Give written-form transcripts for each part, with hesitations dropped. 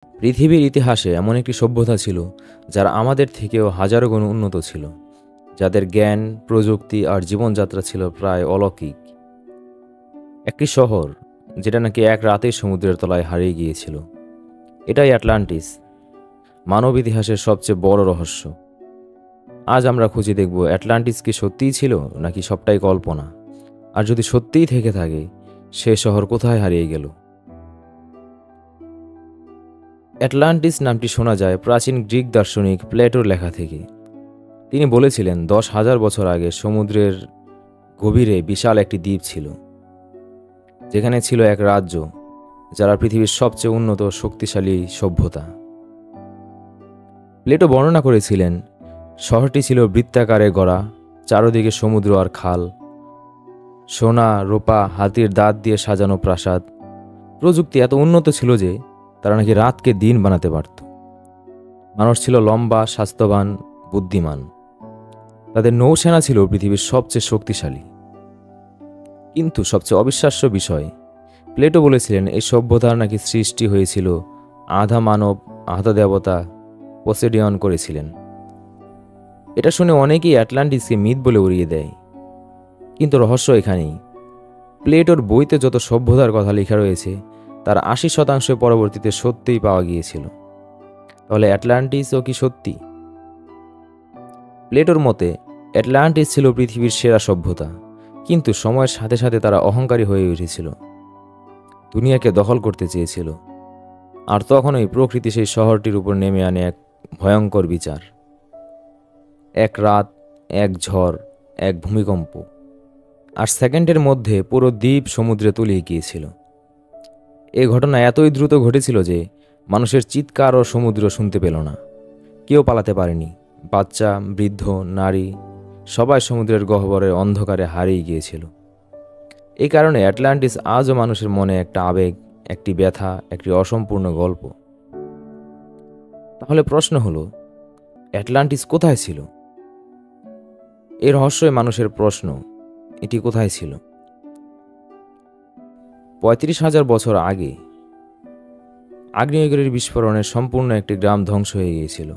পৃথিবীর ইতিহাসে এমন একটি সভ্যতা ছিল যারা আমাদের থেকেও হাজারো গুণ উন্নত ছিল, যাদের জ্ঞান, প্রযুক্তি আর জীবনযাত্রা ছিল প্রায় অলৌকিক। একটি শহর যেটা নাকি এক রাতেই সমুদ্রের তলায় হারিয়ে গিয়েছিল। এটাই আটলান্টিস, মানব ইতিহাসের সবচেয়ে বড় রহস্য। আজ আমরা খুঁজে দেখব আটলান্টিস কি সত্যিই ছিল নাকি সবটাই কল্পনা, আর যদি সত্যিই থেকে থাকে সে শহর কোথায় হারিয়ে গেল। আটলান্টিস নামটি শোনা যায় প্রাচীন গ্রিক দার্শনিক প্লেটোর লেখা থেকে। তিনি বলেছিলেন 10,000 বছর আগে সমুদ্রের গভীরে বিশাল একটি দ্বীপ ছিল, যেখানে ছিল এক রাজ্য যারা পৃথিবীর সবচেয়ে উন্নত শক্তিশালী সভ্যতা। প্লেটো বর্ণনা করেছিলেন শহরটি ছিল বৃত্তাকারে গড়া, চারদিকে সমুদ্র আর খাল, সোনা, রূপা, হাতির দাঁত দিয়ে সাজানো প্রাসাদ। প্রযুক্তি এত উন্নত ছিল যে তারা নাকি রাতকে দিন বানাতে পারত। মানুষ ছিল লম্বা, স্বাস্থ্যবান, বুদ্ধিমান। তাদের নৌসেনা ছিল পৃথিবীর সবচেয়ে শক্তিশালী। কিন্তু সবচেয়ে অবিশ্বাস্য বিষয়, প্লেটো বলেছিলেন এই সভ্যতার নাকি সৃষ্টি হয়েছিল আধা মানব আধা দেবতা পোসেডিয়ন করেছিলেন। এটা শুনে অনেকেই আটলান্টিসকে মিথ বলে উড়িয়ে দেয়, কিন্তু রহস্য এখানেই। প্লেটোর বইতে যত সভ্যতার কথা লেখা রয়েছে তার 80% পরবর্তীতে সত্যিই পাওয়া গিয়েছিল। তাহলে আটলান্টিসও কি সত্যি? প্লেটোর মতে আটলান্টিস ছিল পৃথিবীর সেরা সভ্যতা, কিন্তু সময়ের সাথে সাথে তারা অহংকারী হয়ে উঠেছিল, দুনিয়াকে দখল করতে চেয়েছিল। আর তখনই প্রকৃতি সেই শহরটির উপর নেমে আনে এক ভয়ঙ্কর বিচার। এক রাত, এক ঝড়, এক ভূমিকম্প, আর সেকেন্ডের মধ্যে পুরো দ্বীপ সমুদ্রে তলিয়ে গিয়েছিল। এই ঘটনা এতই দ্রুত ঘটেছিল যে মানুষের চিৎকার ও সমুদ্র শুনতে পেল না। কেউ পালাতে পারেনি। বাচ্চা, বৃদ্ধ, নারী সবাই সমুদ্রের গহ্বরে অন্ধকারে হারিয়ে গিয়েছিল। এই কারণে আটলান্টিস আজও মানুষের মনে একটা আবেগ, একটি ব্যথা, একটি অসম্পূর্ণ গল্প। তাহলে প্রশ্ন হলো, আটলান্টিস কোথায় ছিল? এই রহস্যই মানুষের প্রশ্ন, এটি কোথায় ছিল? 35,000 বছর আগে আগ্নেয়গিরির বিস্ফোরণে সম্পূর্ণ একটি গ্রাম ধ্বংস হয়ে গিয়েছিল।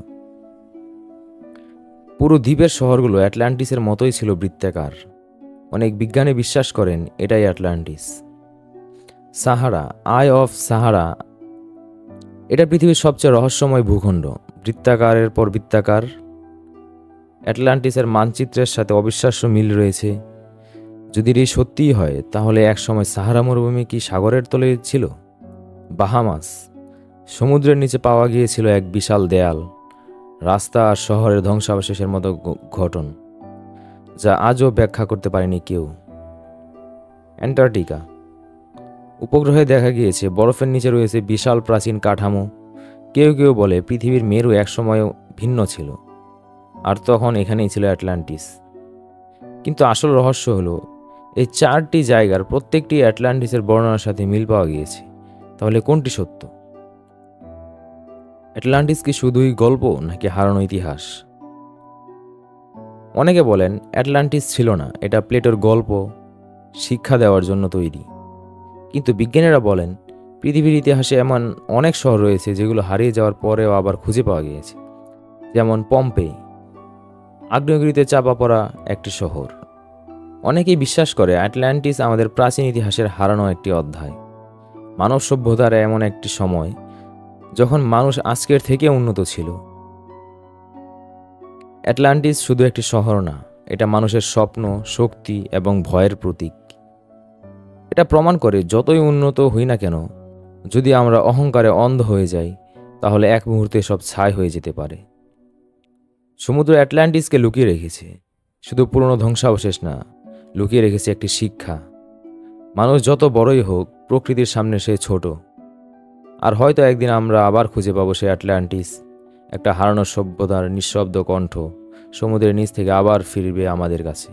পুরো দ্বীপের শহরগুলো আটলান্টিসের মতোই ছিল বৃত্তাকার। অনেক বিজ্ঞানী বিশ্বাস করেন এটাই Atlantis. Sahara, I of Sahara, এটা পৃথিবীর সবচেয়ে রহস্যময় ভূখণ্ড। বৃত্তাকারের পর বৃত্তাকার। আটলান্টিসের মানচিত্রের সাথে অবিশ্বাস্য মিল রয়েছে। যদি এই সত্যিই হয়, তাহলে একসময় সাহারা মরুভূমি কি সাগরের তলে ছিল? বাহামাস, সমুদ্রের নিচে পাওয়া গিয়েছিল এক বিশাল দেয়াল, রাস্তা আর শহরের ধ্বংসাবশেষের মতো ঘটন, যা আজও ব্যাখ্যা করতে পারেনি কেউ। অ্যান্টার্কটিকা, উপগ্রহে দেখা গিয়েছে বরফের নিচে রয়েছে বিশাল প্রাচীন কাঠামো। কেউ কেউ বলে পৃথিবীর মেরু একসময় ভিন্ন ছিল, আর তখন এখানেই ছিল আটলান্টিস। কিন্তু আসল রহস্য হলো, এই 4টি জায়গার প্রত্যেকটি আটলান্টিসের বর্ণনার সাথে মিল পাওয়া গিয়েছে। তাহলে কোনটি সত্য? আটলান্টিস কি শুধুই গল্প নাকি হারানো ইতিহাস? অনেকে বলেন আটলান্টিস ছিল না, এটা প্লেটোর গল্প, শিক্ষা দেওয়ার জন্য তৈরি। কিন্তু বিজ্ঞানীরা বলেন পৃথিবীর ইতিহাসে এমন অনেক শহর রয়েছে যেগুলো হারিয়ে যাওয়ার পরেও আবার খুঁজে পাওয়া গিয়েছে। যেমন পম্পেই, আগ্নেয়গিরিতে চাপা পড়া একটি শহর। অনেকেই বিশ্বাস করে আটলান্টিস আমাদের প্রাচীন ইতিহাসের হারানো একটি অধ্যায়, মানব সভ্যতার এমন একটি সময় যখন মানুষ আজকের থেকে উন্নত ছিল। আটলান্টিস শুধু একটি শহর না, এটা মানুষের স্বপ্ন, শক্তি এবং ভয়ের প্রতীক। এটা প্রমাণ করে যতই উন্নত হই না কেন, যদি আমরা অহংকারে অন্ধ হয়ে যাই, তাহলে এক মুহূর্তে সব ছাই হয়ে যেতে পারে। সমুদ্র আটলান্টিসকে লুকিয়ে রেখেছে, শুধু পুরনো ধ্বংসাবশেষ না, লুকিয়ে রেখেছে একটি শিক্ষা। মানুষ যত বড়ই হোক, প্রকৃতির সামনে সে ছোট। আর হয়তো একদিন আমরা আবার খুঁজে পাবো সেই আটলান্টিস, একটা হারানো সভ্যতার নিঃশব্দ কণ্ঠ সমুদ্রের নিচ থেকে আবার ফিরবে আমাদের কাছে।